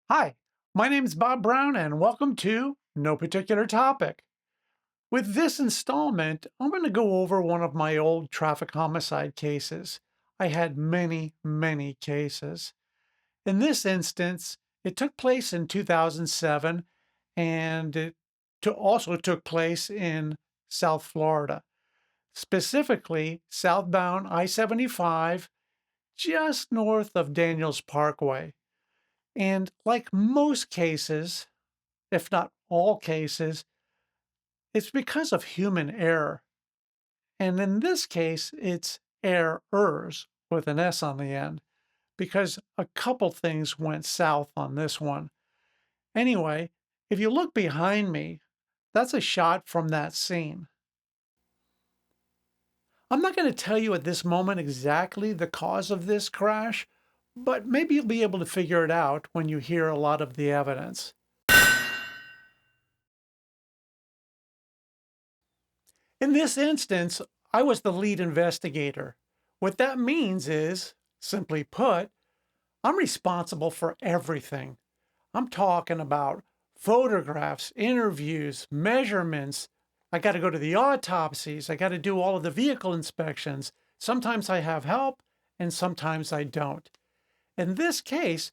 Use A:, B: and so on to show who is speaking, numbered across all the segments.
A: Hi, my name is Bob Brown, and welcome to No Particular Topic. With this installment, I'm going to go over one of my old traffic homicide cases. I had many cases. In this instance, it took place in 2007, and also took place in South Florida, specifically southbound I-75, just north of Daniels Parkway. And like most cases, if not all cases, it's because of human error. And in this case, it's errors with an S on the end, because a couple things went south on this one. Anyway, if you look behind me, that's a shot from that scene. I'm not going to tell you at this moment exactly the cause of this crash, but maybe you'll be able to figure it out when you hear a lot of the evidence. In this instance, I was the lead investigator. What that means is, simply put, I'm responsible for everything. I'm talking about photographs, interviews, measurements. I got to go to the autopsies. I got to do all of the vehicle inspections. Sometimes I have help and sometimes I don't. In this case,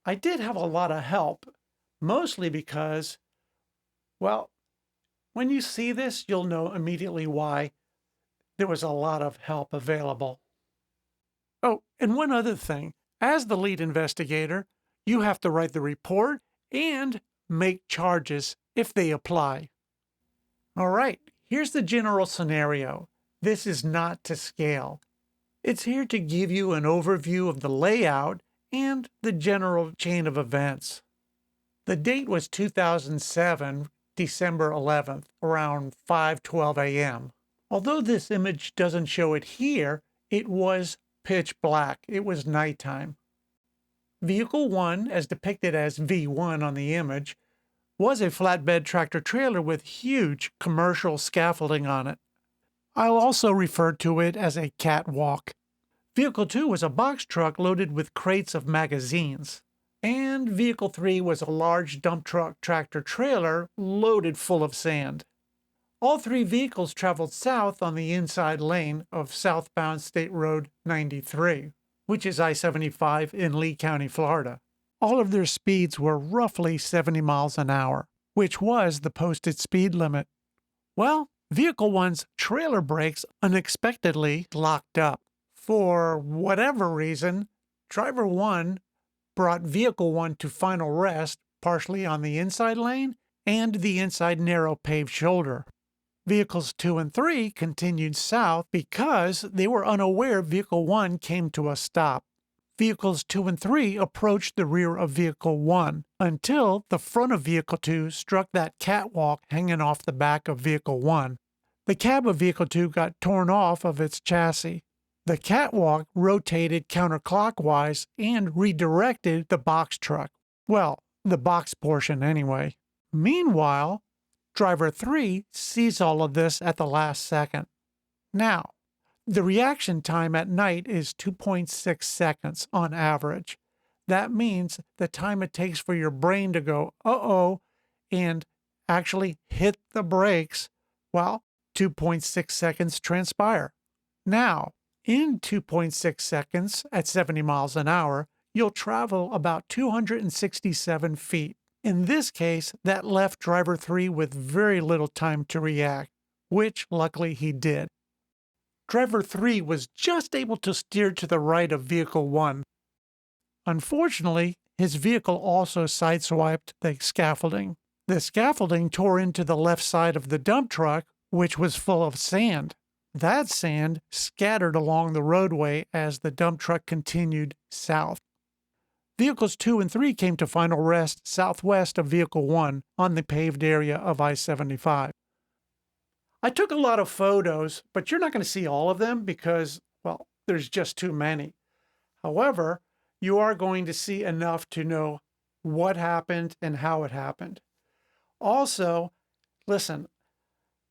A: I did have a lot of help, mostly because, well, when you see this, you'll know immediately why there was a lot of help available. Oh, and one other thing. As the lead investigator, you have to write the report and make charges if they apply. All right, here's the general scenario. This is not to scale. It's here to give you an overview of the layout and the general chain of events. The date was 2007, December 11th, around 5:12 a.m. Although this image doesn't show it here, it was pitch black. It was nighttime. Vehicle 1, as depicted as V1 on the image, was a flatbed tractor trailer with huge commercial scaffolding on it. I'll also refer to it as a catwalk. Vehicle 2 was a box truck loaded with crates of magazines. And Vehicle 3 was a large dump truck tractor trailer loaded full of sand. All three vehicles traveled south on the inside lane of southbound State Road 93, which is I-75 in Lee County, Florida. All of their speeds were roughly 70 miles an hour, which was the posted speed limit. Well, Vehicle 1's trailer brakes unexpectedly locked up. For whatever reason, Driver 1 brought Vehicle 1 to final rest, partially on the inside lane and the inside narrow paved shoulder. Vehicles 2 and 3 continued south because they were unaware Vehicle 1 came to a stop. Vehicles 2 and 3 approached the rear of Vehicle 1 until the front of Vehicle 2 struck that catwalk hanging off the back of Vehicle 1. The cab of Vehicle 2 got torn off of its chassis. The catwalk rotated counterclockwise and redirected the box truck. Well, the box portion anyway. Meanwhile, Driver 3 sees all of this at the last second. Now, the reaction time at night is 2.6 seconds on average. That means the time it takes for your brain to go, uh-oh, and actually hit the brakes, well, 2.6 seconds transpire. Now, in 2.6 seconds at 70 miles an hour, you'll travel about 267 feet. In this case, that left Driver 3 with very little time to react, which luckily he did. Driver 3 was just able to steer to the right of Vehicle 1. Unfortunately, his vehicle also sideswiped the scaffolding. The scaffolding tore into the left side of the dump truck, which was full of sand. That sand scattered along the roadway as the dump truck continued south. Vehicles 2 and 3 came to final rest southwest of Vehicle 1 on the paved area of I-75. I took a lot of photos, but you're not going to see all of them because, well, there's just too many. However, you are going to see enough to know what happened and how it happened. Also, listen,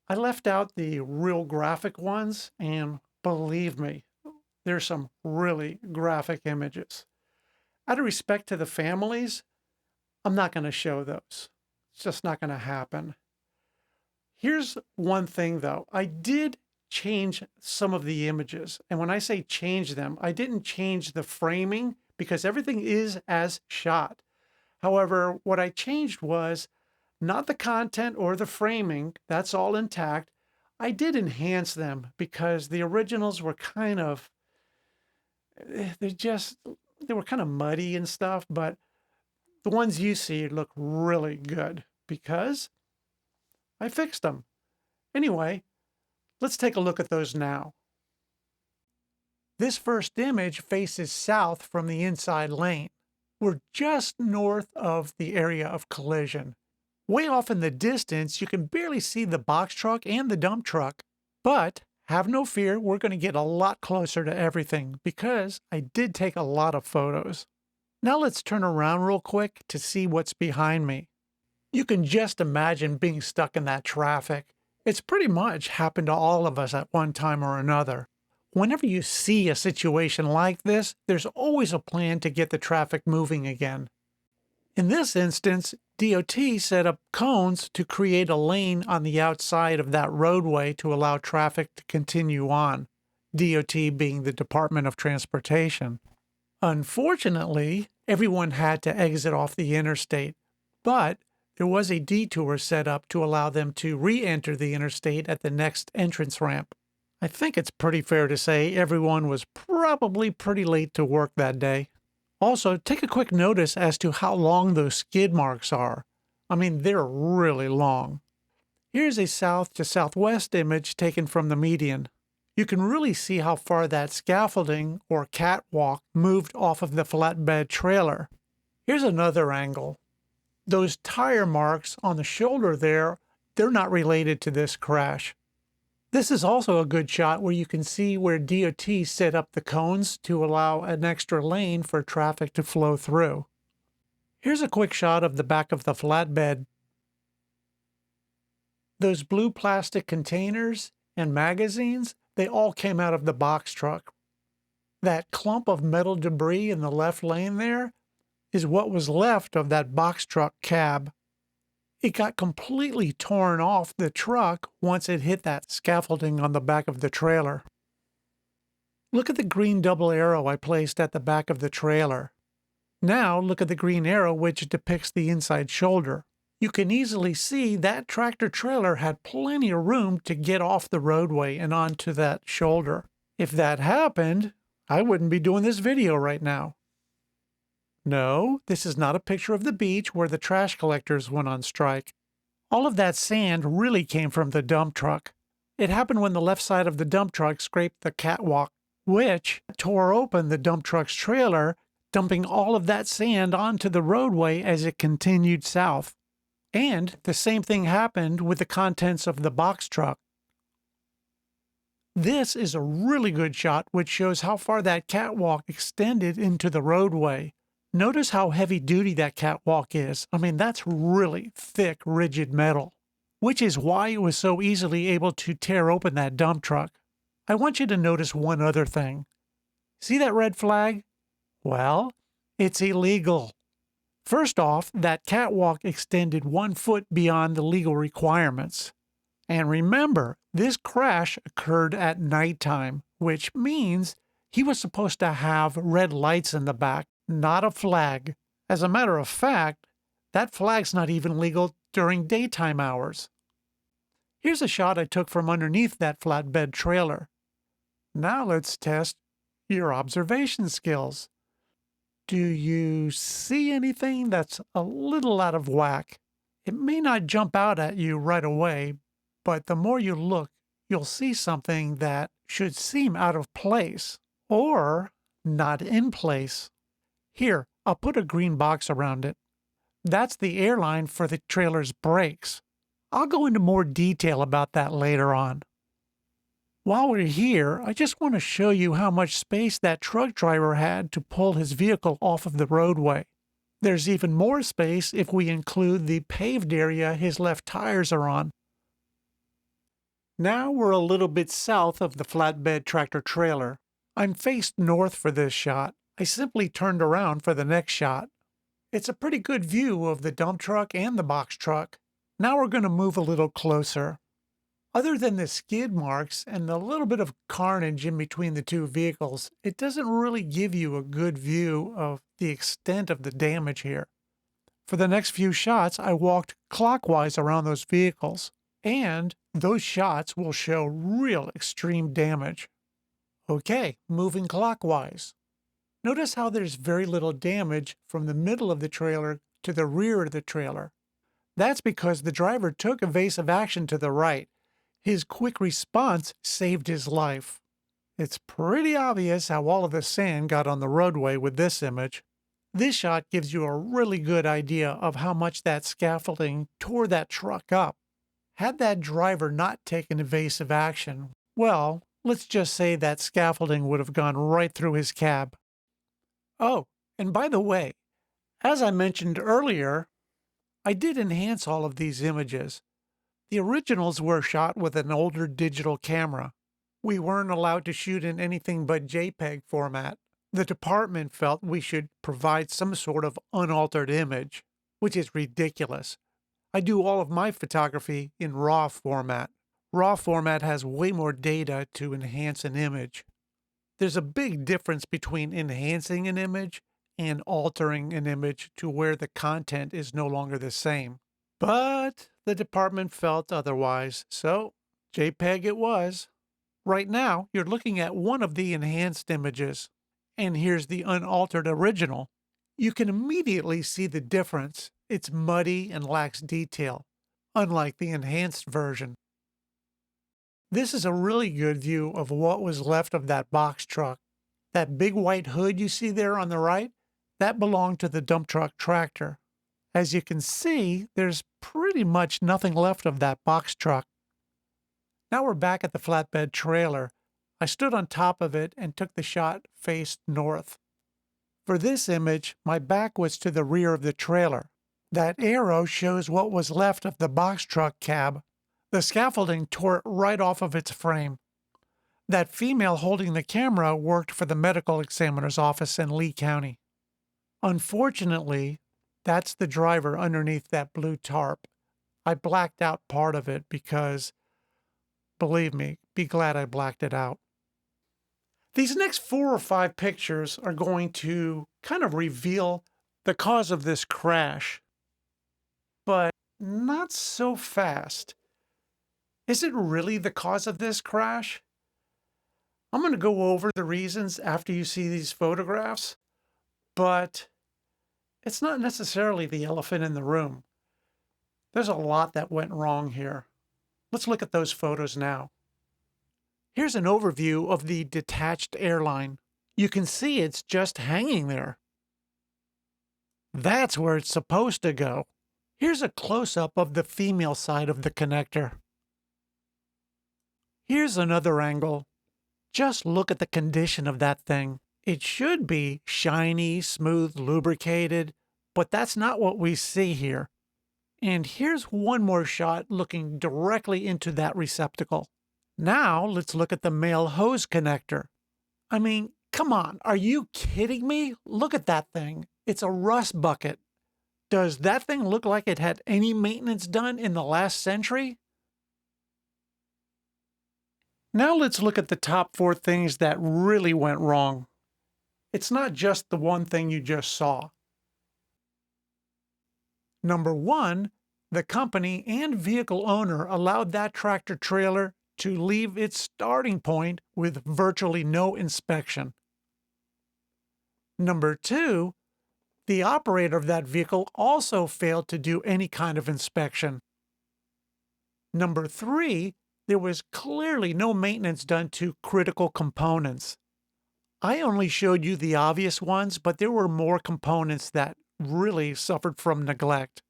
A: I left out the real graphic ones, and believe me, there's some really graphic images. Out of respect to the families, I'm not going to show those. It's just not going to happen. Here's one thing though. I did change some of the images. And when I say change them, I didn't change the framing because everything is as shot. However, what I changed was not the content or the framing. That's all intact. I did enhance them because the originals were kind of, they were kind of muddy and stuff, but the ones you see look really good because I fixed them. Anyway, let's take a look at those now. This first image faces south from the inside lane. We're just north of the area of collision. Way off in the distance, you can barely see the box truck and the dump truck. But have no fear, we're going to get a lot closer to everything because I did take a lot of photos. Now let's turn around real quick to see what's behind me. You can just imagine being stuck in that traffic. It's pretty much happened to all of us at one time or another. Whenever you see a situation like this, there's always a plan to get the traffic moving again. In this instance, DOT set up cones to create a lane on the outside of that roadway to allow traffic to continue on, DOT being the Department of Transportation. Unfortunately, everyone had to exit off the interstate, but there was a detour set up to allow them to re-enter the interstate at the next entrance ramp. I think it's pretty fair to say everyone was probably pretty late to work that day. Also, take a quick notice as to how long those skid marks are. I mean, they're really long. Here's a south to southwest image taken from the median. You can really see how far that scaffolding or catwalk moved off of the flatbed trailer. Here's another angle. Those tire marks on the shoulder there, they're not related to this crash. This is also a good shot where you can see where DOT set up the cones to allow an extra lane for traffic to flow through. Here's a quick shot of the back of the flatbed. Those blue plastic containers and magazines, they all came out of the box truck. That clump of metal debris in the left lane there is what was left of that box truck cab. It got completely torn off the truck once it hit that scaffolding on the back of the trailer. Look at the green double arrow I placed at the back of the trailer. Now look at the green arrow which depicts the inside shoulder. You can easily see that tractor trailer had plenty of room to get off the roadway and onto that shoulder. If that happened, I wouldn't be doing this video right now. No, this is not a picture of the beach where the trash collectors went on strike. All of that sand really came from the dump truck. It happened when the left side of the dump truck scraped the catwalk, which tore open the dump truck's trailer, dumping all of that sand onto the roadway as it continued south. And the same thing happened with the contents of the box truck. This is a really good shot which shows how far that catwalk extended into the roadway. Notice how heavy-duty that catwalk is. I mean, that's really thick, rigid metal, which is why it was so easily able to tear open that dump truck. I want you to notice one other thing. See that red flag? Well, it's illegal. First off, that catwalk extended 1 foot beyond the legal requirements. And remember, this crash occurred at nighttime, which means he was supposed to have red lights in the back, not a flag. As a matter of fact, that flag's not even legal during daytime hours. Here's a shot I took from underneath that flatbed trailer. Now let's test your observation skills. Do you see anything that's a little out of whack? It may not jump out at you right away, but the more you look, you'll see something that should seem out of place or not in place. Here, I'll put a green box around it. That's the airline for the trailer's brakes. I'll go into more detail about that later on. While we're here, I just want to show you how much space that truck driver had to pull his vehicle off of the roadway. There's even more space if we include the paved area his left tires are on. Now we're a little bit south of the flatbed tractor trailer. I'm faced north for this shot. I simply turned around for the next shot. It's a pretty good view of the dump truck and the box truck. Now we're going to move a little closer. Other than the skid marks and the little bit of carnage in between the two vehicles, it doesn't really give you a good view of the extent of the damage here. For the next few shots, I walked clockwise around those vehicles, and those shots will show real extreme damage. Okay, moving clockwise. Notice how there's very little damage from the middle of the trailer to the rear of the trailer. That's because the driver took evasive action to the right. His quick response saved his life. It's pretty obvious how all of the sand got on the roadway with this image. This shot gives you a really good idea of how much that scaffolding tore that truck up. Had that driver not taken evasive action, well, let's just say that scaffolding would have gone right through his cab. Oh, and by the way, as I mentioned earlier, I did enhance all of these images. The originals were shot with an older digital camera. We weren't allowed to shoot in anything but JPEG format. The department felt we should provide some sort of unaltered image, which is ridiculous. I do all of my photography in RAW format. RAW format has way more data to enhance an image. There's a big difference between enhancing an image and altering an image to where the content is no longer the same. But the department felt otherwise, so JPEG it was. Right now, you're looking at one of the enhanced images, and here's the unaltered original. You can immediately see the difference. It's muddy and lacks detail, unlike the enhanced version. This is a really good view of what was left of that box truck. That big white hood you see there on the right, that belonged to the dump truck tractor. As you can see, there's pretty much nothing left of that box truck. Now we're back at the flatbed trailer. I stood on top of it and took the shot faced north. For this image, my back was to the rear of the trailer. That arrow shows what was left of the box truck cab. The scaffolding tore it right off of its frame. That female holding the camera worked for the medical examiner's office in Lee County. Unfortunately, that's the driver underneath that blue tarp. I blacked out part of it because, believe me, be glad I blacked it out. These next 4 or 5 pictures are going to kind of reveal the cause of this crash, but not so fast. Is it really the cause of this crash? I'm going to go over the reasons after you see these photographs, but it's not necessarily the elephant in the room. There's a lot that went wrong here. Let's look at those photos now. Here's an overview of the detached airline. You can see it's just hanging there. That's where it's supposed to go. Here's a close-up of the female side of the connector. Here's another angle. Just look at the condition of that thing. It should be shiny, smooth, lubricated, but that's not what we see here. And here's one more shot looking directly into that receptacle. Now let's look at the male hose connector. I mean, come on, are you kidding me? Look at that thing. It's a rust bucket. Does that thing look like it had any maintenance done in the last century? Now let's look at the top 4 things that really went wrong. It's not just the one thing you just saw. Number 1, the company and vehicle owner allowed that tractor trailer to leave its starting point with virtually no inspection. Number 2, the operator of that vehicle also failed to do any kind of inspection. Number 3, there was clearly no maintenance done to critical components. I only showed you the obvious ones, but there were more components that really suffered from neglect.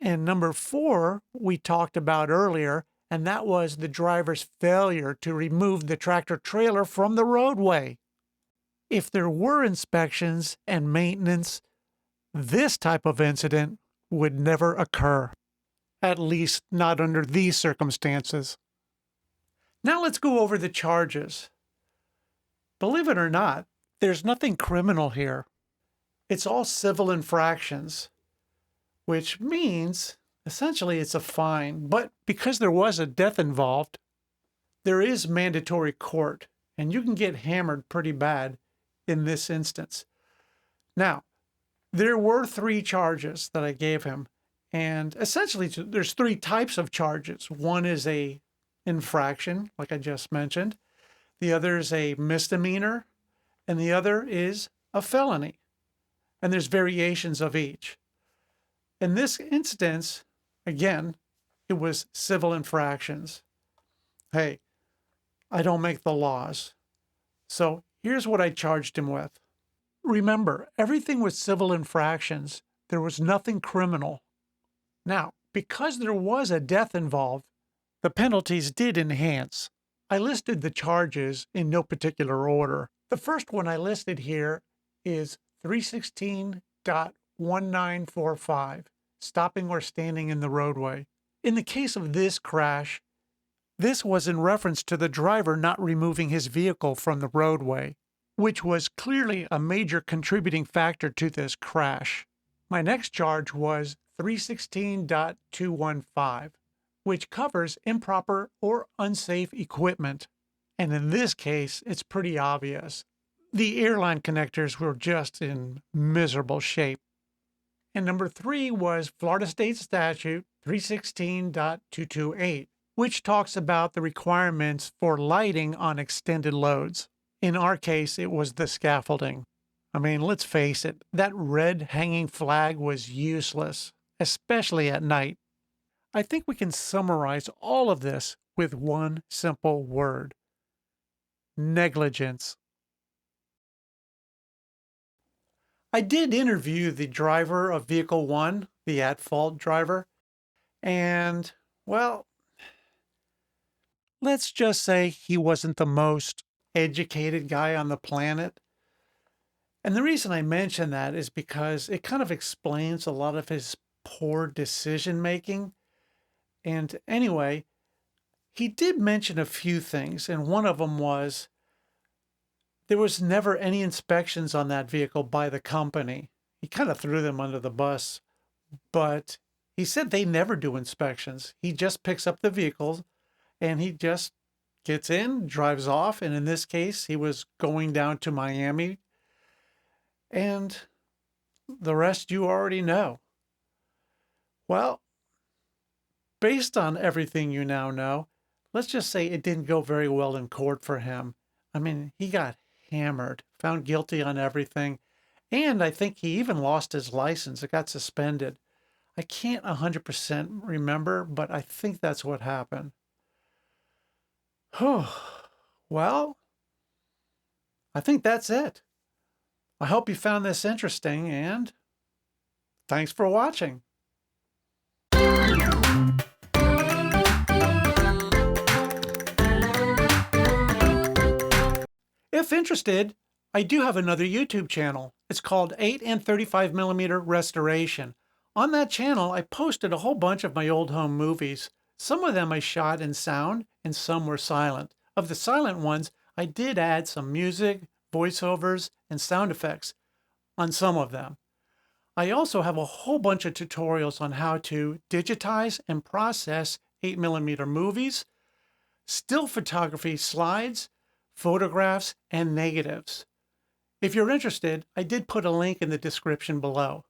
A: And number 4, we talked about earlier, and that was the driver's failure to remove the tractor trailer from the roadway. If there were inspections and maintenance, this type of incident would never occur. At least not under these circumstances. Now let's go over the charges. Believe it or not, there's nothing criminal here. It's all civil infractions, which means essentially it's a fine. But because there was a death involved, there is mandatory court, and you can get hammered pretty bad in this instance. Now, there were 3 charges that I gave him, and essentially there's 3 types of charges. One is a infraction, like I just mentioned. The other is a misdemeanor, and the other is a felony. And there's variations of each. In this instance, again, it was civil infractions. Hey, I don't make the laws. So here's what I charged him with. Remember, everything was civil infractions. There was nothing criminal. Now, because there was a death involved, the penalties did enhance. I listed the charges in no particular order. The first one I listed here is 316.1945, stopping or standing in the roadway. In the case of this crash, this was in reference to the driver not removing his vehicle from the roadway, which was clearly a major contributing factor to this crash. My next charge was 316.215, which covers improper or unsafe equipment. And in this case, it's pretty obvious. The airline connectors were just in miserable shape. And number 3 was Florida State Statute 316.228, which talks about the requirements for lighting on extended loads. In our case, it was the scaffolding. I mean, let's face it, that red hanging flag was useless, especially at night. I think we can summarize all of this with one simple word: negligence. I did interview the driver of Vehicle 1, the at-fault driver, and, well, let's just say he wasn't the most educated guy on the planet. And the reason I mention that is because it kind of explains a lot of his poor decision making. And anyway, he did mention a few things, and one of them was there was never any inspections on that vehicle by the company. He kind of threw them under the bus, but he said they never do inspections. He just picks up the vehicles and he just gets in, drives off. And in this case, he was going down to Miami. And the rest you already know. Well, based on everything you now know, let's just say it didn't go very well in court for him. I mean, he got hammered, found guilty on everything. And I think he even lost his license. It got suspended. I can't 100% remember, but I think that's what happened. Well, I think that's it. I hope you found this interesting, and thanks for watching. If interested, I do have another YouTube channel. It's called 8 and 35mm Restoration. On that channel, I posted a whole bunch of my old home movies. Some of them I shot in sound, and some were silent. Of the silent ones, I did add some music, voiceovers, and sound effects on some of them. I also have a whole bunch of tutorials on how to digitize and process 8mm movies, still photography slides, photographs, and negatives. If you're interested, I did put a link in the description below.